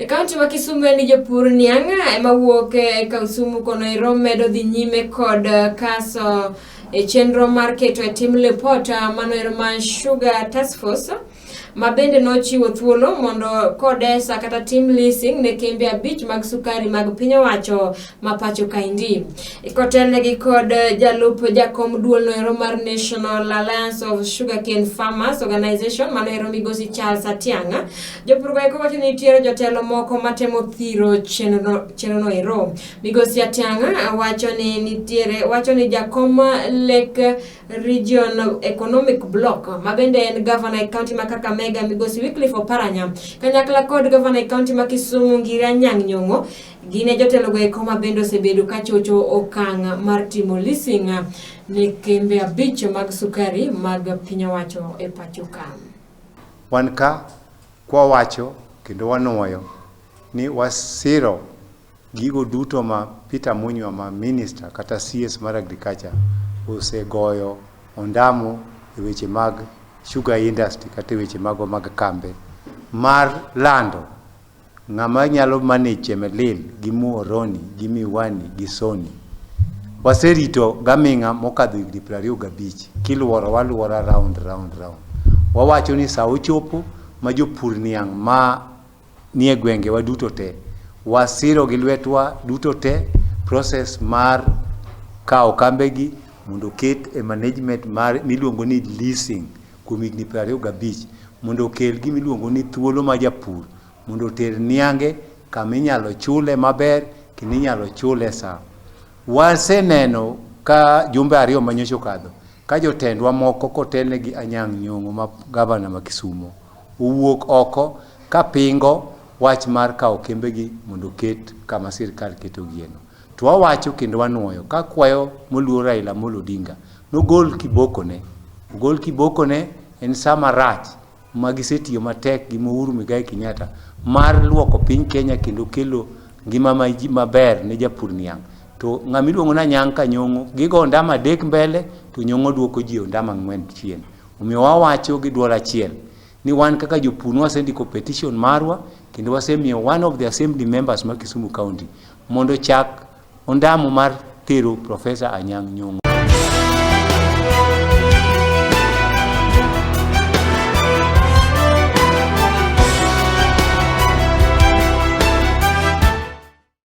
E kaunti ma Kisumu en jopur niang' ema wuok e Kisumu kono ero medo dhi nyime kod kaso e chenro mar keto e tim lipot mano ero ma Sugar Task Force ma bende nochiwo thuolo mondo kodesa kata tim leasing ne kembe 5 mag sukari mag piny owacho ma pacho kaindi. Ikotelnegi kod jalup jakom duol no ero mar National Alliance of Sugarcane Farmers Organization mano ero migosi Charles Atiang'a. Jopur go eko wacho ni nitiere jotelo moko matemo thiro chenro no ero. Migosi Atiang'a wacho ni jakom Lake Region Economic Block ma bende en governor e county ma Kakamega migosi Wycliffe Oparanya kanyakla kod governor e county ma Kisumu Ngiri Anyang' Nyong'o gine jotelo go eko ma bende osebedo ka chocho okang' mar timo leasing ne kembe 5 mag sukari mag piny owacho e pacho ka. Wan ka kwa wacho kendo wanuoyo ni wasiro gigo duto ma Peter Munywa ma minister kata CS mar agriculture osegoyo ondamo e weche mag sugar industry kata weche mag kambe mar lando ng'ama nyalo manage Melil gi Muhoroni gi Miwani gi Soni. Waserito gaming'a mokadho higni 25 kiluoro waluora round. Wawacho ni sa ochopo ma jopur niang' ma nie gwenge wa duto te wasiro gi lwetwa duto te process mar kao kambegi mondo ket e management mar miluongo ni leasing kuom higni 25 mondo kel gi miluongo ni thuolo ma japur mondo ter niange kama inyalo chule maber kendo inyalo chule sa. Waseneno ka jumbe 2 manyocho kadho ka jotendwa moko kotelnegi Anyang' Nyong'o ma gavana ma Kisumu owuok oko ka pingo wach mar kao kembegi mondo ket kama sirkal keto gieno. To wawacho kendo wanuoyo ka kwayo moluor Raila Amolo Odinga nogol kiboko ne en sama rach magisetiyo matek gi Uhuru Muigai Kenyatta mar luoko piny Kenya kendo kelo ngima maber ne japur niang'. To ng'amiluongo na Anyang' ka Nyong'o gigo ondama 3 mbele to Nyong'o duoko ji ondama 4 chien. Omiyo wawacho gi dwol achiel ni wan kaka jopur wasendiko petition marwa kendo wasemiyo one of the assembly members ma Kisumu County mondo chak ondamo mar tero Professor Anyang' Nyong'o.